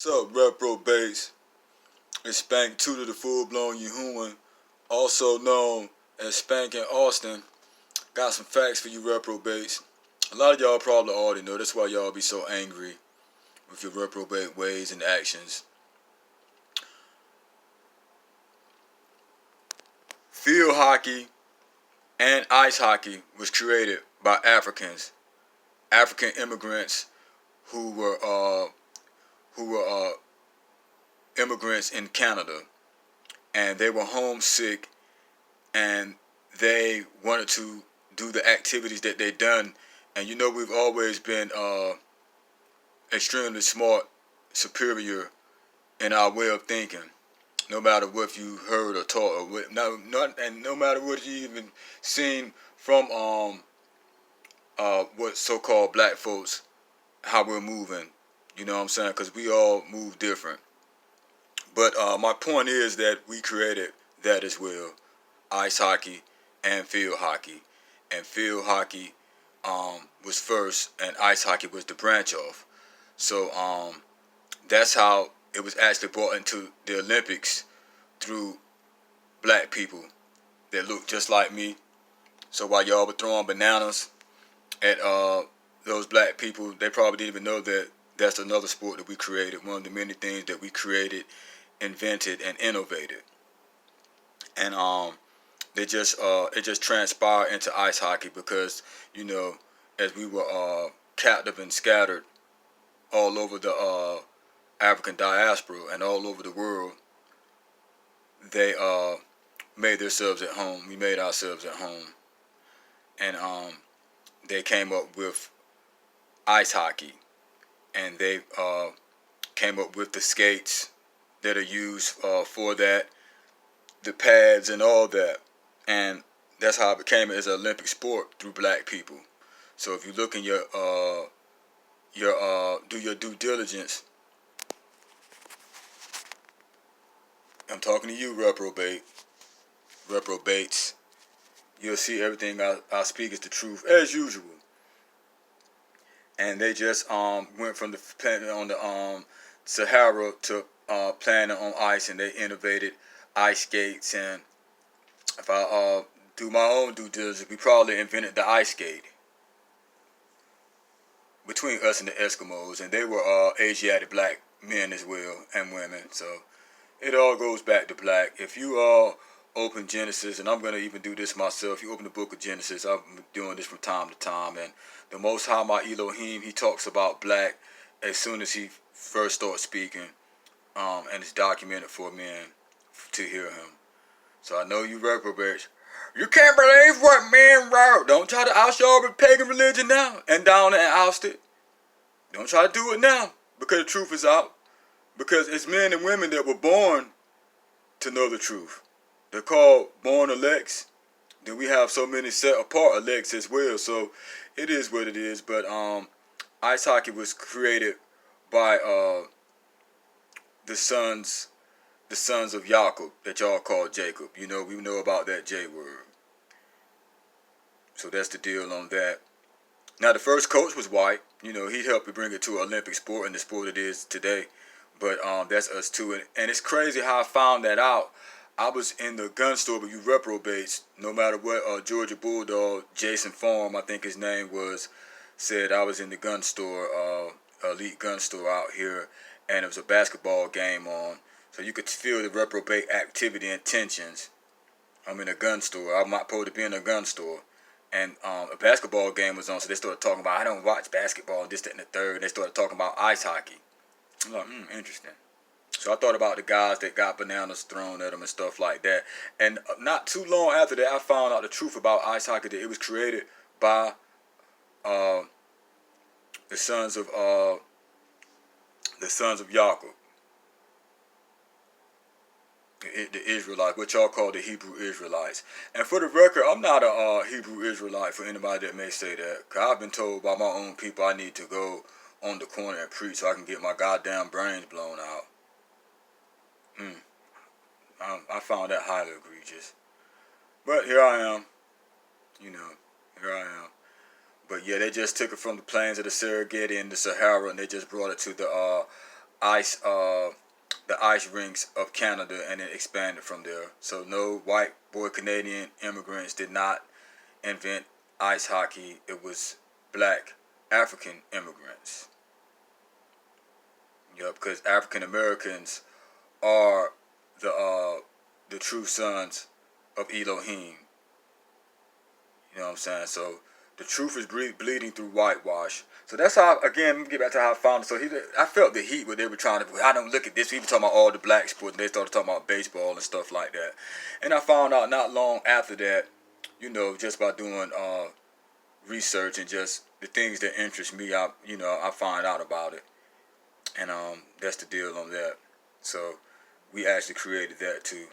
What's up, reprobates? It's Spank 2 to the full-blown Yahuan, also known as Spank in Austin. Got some facts for you reprobates. A lot of y'all probably already know. That's why y'all be so angry with your reprobate ways and actions. Field hockey and ice hockey was created by African immigrants who were immigrants in Canada, and they were homesick, and they wanted to do the activities that they done. And we've always been extremely smart, superior in our way of thinking. No matter what you heard or taught, or what, no matter what you even seen from what so-called black folks, how we're moving. You know what I'm saying? Because we all move different. But my point is that we created that as well, ice hockey and field hockey. And field hockey was first, and ice hockey was the branch off. So that's how it was actually brought into the Olympics, through black people that look just like me. So while y'all were throwing bananas at those black people, they probably didn't even know that that's another sport that we created, one of the many things that we created, invented, and innovated. And it just transpired into ice hockey because, as we were captive and scattered all over the African diaspora and all over the world, they made themselves at home. We made ourselves at home. And they came up with ice hockey, and they came up with the skates that are used for that, the pads and all that. And that's how it became as an Olympic sport, through black people. So if you look in your do your due diligence. I'm talking to you, reprobates. You'll see everything I speak is the truth, as usual. And they just went from the planet on the Sahara to planet on ice, and they innovated ice skates. And if I do my own due diligence, we probably invented the ice skate between us and the Eskimos, and they were Asiatic black men as well, and women. So it all goes back to black. If you open Genesis, and I'm going to even do this myself, you open the book of Genesis, I'm doing this from time to time, and the Most High, my Elohim, he talks about black as soon as he first starts speaking, and it's documented for men to hear him. So I know you reprobates, you can't believe what men wrote. Don't try to oust y'all with pagan religion now, and down and oust it. Don't try to do it now, because the truth is out. Because it's men and women that were born to know the truth. They're called born elects. Then we have so many set apart elects as well. So it is what it is. But ice hockey was created by the sons of Jacob, that y'all call Jacob. We know about that J word. So that's the deal on that. Now the first coach was white. He helped to bring it to an Olympic sport, and the sport it is today. But that's us too. And it's crazy how I found that out. I was in the gun store, but you reprobates, no matter what, Georgia Bulldog, Jason Farm, I think his name was, said I was in the gun store, elite gun store out here, and it was a basketball game on. So you could feel the reprobate activity and tensions. I'm in a gun store. I'm not supposed to be in a gun store. And a basketball game was on, so they started talking about, I don't watch basketball, this, that, and the third. They started talking about ice hockey. I'm like, interesting. So I thought about the guys that got bananas thrown at them and stuff like that. And not too long after that, I found out the truth about ice hockey, that it was created by the sons of Jacob, the Israelites, what y'all call the Hebrew Israelites. And for the record, I'm not a Hebrew Israelite, for anybody that may say that. Because I've been told by my own people I need to go on the corner and preach so I can get my goddamn brains blown out. I found that highly egregious. But here I am. Here I am. But yeah, they just took it from the plains of the Serengeti and the Sahara, and they just brought it to the ice the ice rinks of Canada, and it expanded from there. So no white boy Canadian immigrants did not invent ice hockey. It was black African immigrants. Yep, because African Americans are the true sons of Elohim. You know what I'm saying? So the truth is bleeding through whitewash. So that's how. Again, let me get back to how I found it. So I felt the heat when they were trying to. I don't look at this. We were talking about all the black sports, and they started talking about baseball and stuff like that. And I found out not long after that, just by doing research and just the things that interest me, I find out about it, and that's the deal on that. So we actually created that too.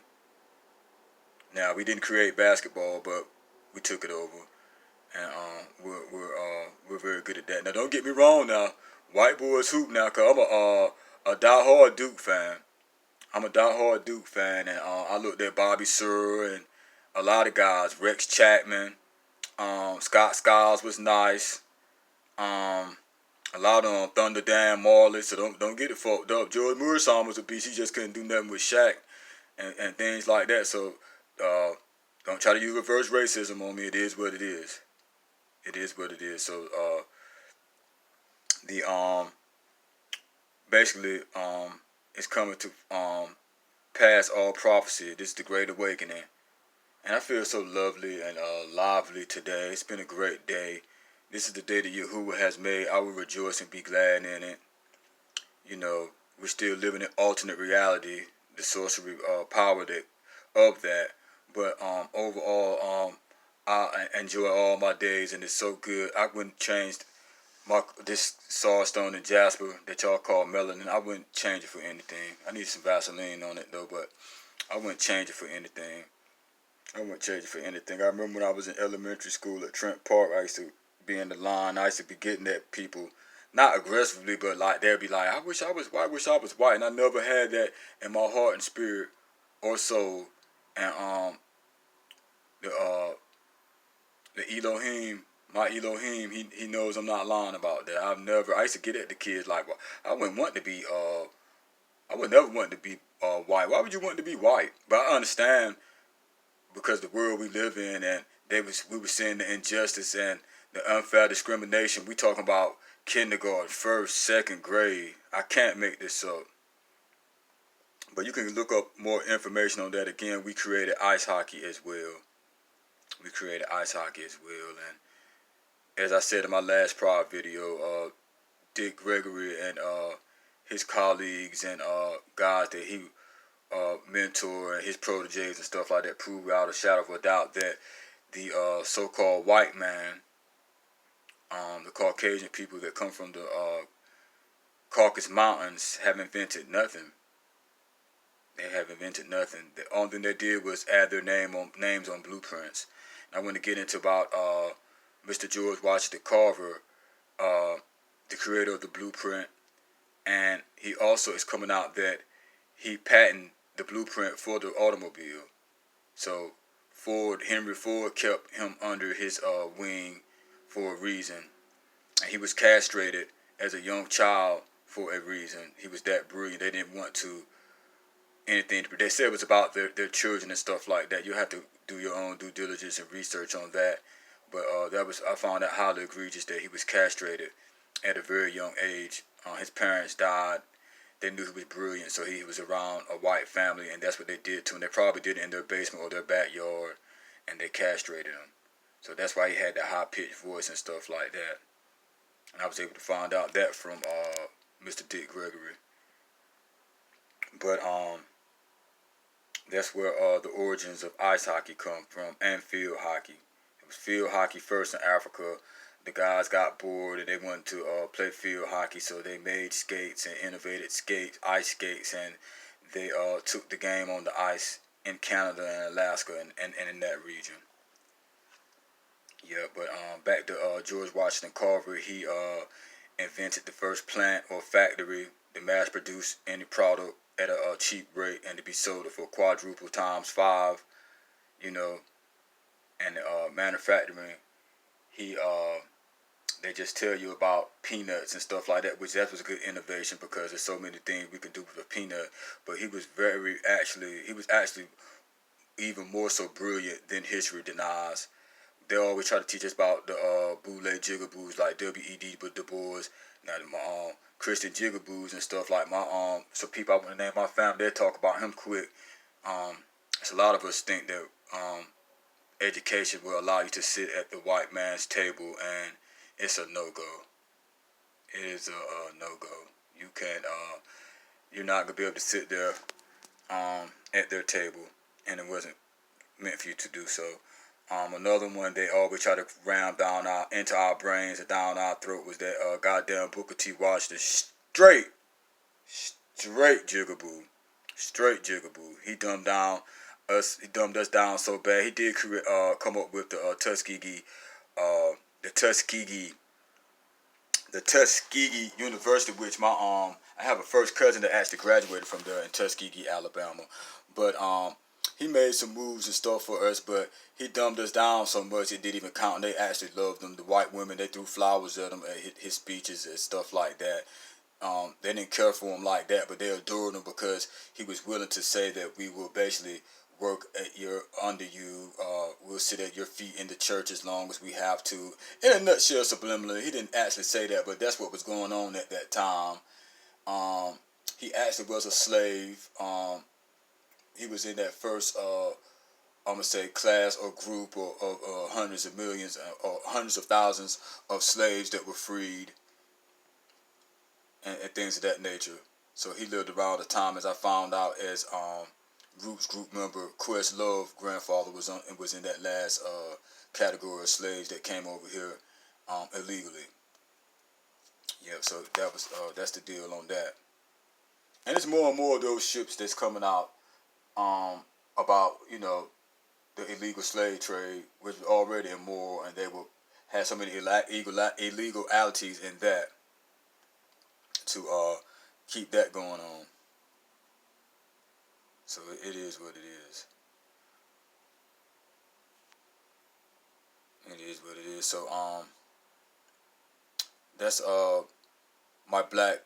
Now we didn't create basketball, but we took it over, and we're very good at that. Now don't get me wrong. Now white boys hoop now, cause I'm a diehard Duke fan. I'm a diehard Duke fan, and I looked at Bobby Sura and a lot of guys, Rex Chapman, Scott Skiles was nice. A lot of them Thunder Dan Marley, so don't get it fucked up. George Murison was a beast. He just couldn't do nothing with Shaq and things like that. So don't try to use reverse racism on me. It is what it is. It is what it is. So the basically it's coming to pass all prophecy. This is the Great Awakening, and I feel so lovely and lively today. It's been a great day. This is the day that Yahuwah has made. I will rejoice and be glad in it. We're still living in alternate reality, the sorcery power of that. But overall, I enjoy all my days, and it's so good. I wouldn't change this Starstone and Jasper that y'all call melanin. I wouldn't change it for anything. I need some Vaseline on it though, but I wouldn't change it for anything. I wouldn't change it for anything. I remember when I was in elementary school at Trent Park, I used to be in the line. I used to be getting at people, not aggressively, but like they'd be like, "I wish I was white. I wish I was white," and I never had that in my heart and spirit or soul. And the Elohim, my Elohim, he knows I'm not lying about that. I used to get at the kids like, well, I wouldn't want to be I would never want to be white. Why would you want to be white? But I understand because the world we live in, and we were seeing the injustice and the unfair discrimination. We talking about kindergarten, first, second grade. I can't make this up. But you can look up more information on that. Again, we created ice hockey as well. We created ice hockey as well. And as I said in my last prior video, Dick Gregory and his colleagues and guys that he mentor and his proteges and stuff like that prove without a shadow of a doubt that the so-called white man, the Caucasian people that come from the Caucasus Mountains have invented nothing. They have invented nothing. The only thing they did was add their names on blueprints. And I want to get into about Mr. George Washington Carver, the creator of the blueprint, and he also is coming out that he patented the blueprint for the automobile. So Henry Ford kept him under his wing for a reason, and he was castrated as a young child for a reason. He was that brilliant. They didn't want to anything. They said it was about their children and stuff like that. You have to do your own due diligence and research on that. But I found out highly egregious that he was castrated at a very young age. His parents died. They knew he was brilliant, so he was around a white family, and that's what they did to him. They probably did it in their basement or their backyard, and they castrated him. So that's why he had that high-pitched voice and stuff like that. And I was able to find out that from Mr. Dick Gregory. But that's where the origins of ice hockey come from, and field hockey. It was field hockey first in Africa. The guys got bored and they wanted to play field hockey, so they made skates and innovated ice skates, and they took the game on the ice in Canada and Alaska and in that region. Yeah, but back to George Washington Carver. He invented the first plant or factory to mass produce any product at a cheap rate and to be sold for quadruple times 5, and manufacturing. He they just tell you about peanuts and stuff like that, which that was a good innovation because there's so many things we can do with a peanut. But he was actually even more so brilliant than history denies. They always try to teach us about the bootleg jigaboos like W.E.D. Du Bois, now my Christian jigaboos and stuff like my so people I want to name my family, they talk about him quick. Um, it's a lot of us think that education will allow you to sit at the white man's table, and it's a no go. It is a no go. You can't. You're not gonna be able to sit there at their table, and it wasn't meant for you to do so. Another one they always try to ram down our into our brains and down our throat was that goddamn Booker T. Washington straight jigaboo, straight jigaboo. He dumbed down us. He dumbed us down so bad. He did come up with the the Tuskegee, the Tuskegee University, which I have a first cousin that actually graduated from there in Tuskegee, Alabama. But he made some moves and stuff for us, but he dumbed us down so much it didn't even count. And they actually loved him. The white women, they threw flowers at him at his speeches and stuff like that. They didn't care for him like that, but they adored him because he was willing to say that we will basically work at your under you. We'll sit at your feet in the church as long as we have to. In a nutshell, subliminally, he didn't actually say that, but that's what was going on at that time. He actually was a slave. He was in that first, I'm gonna say, class or group of hundreds of millions or hundreds of thousands of slaves that were freed and things of that nature. So he lived around the time, as I found out, as group member Questlove grandfather was in that last category of slaves that came over here illegally. Yeah, so that's the deal on that. And there's more and more of those ships that's coming out about the illegal slave trade, which was already immoral, and they will have so many illegalities in that to keep that going on. So it is what it is. It is what it is. So that's my Black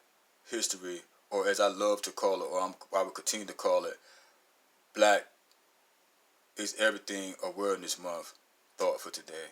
history, or as I love to call it, or I will continue to call it, Black is Everything Awareness Month thought for today.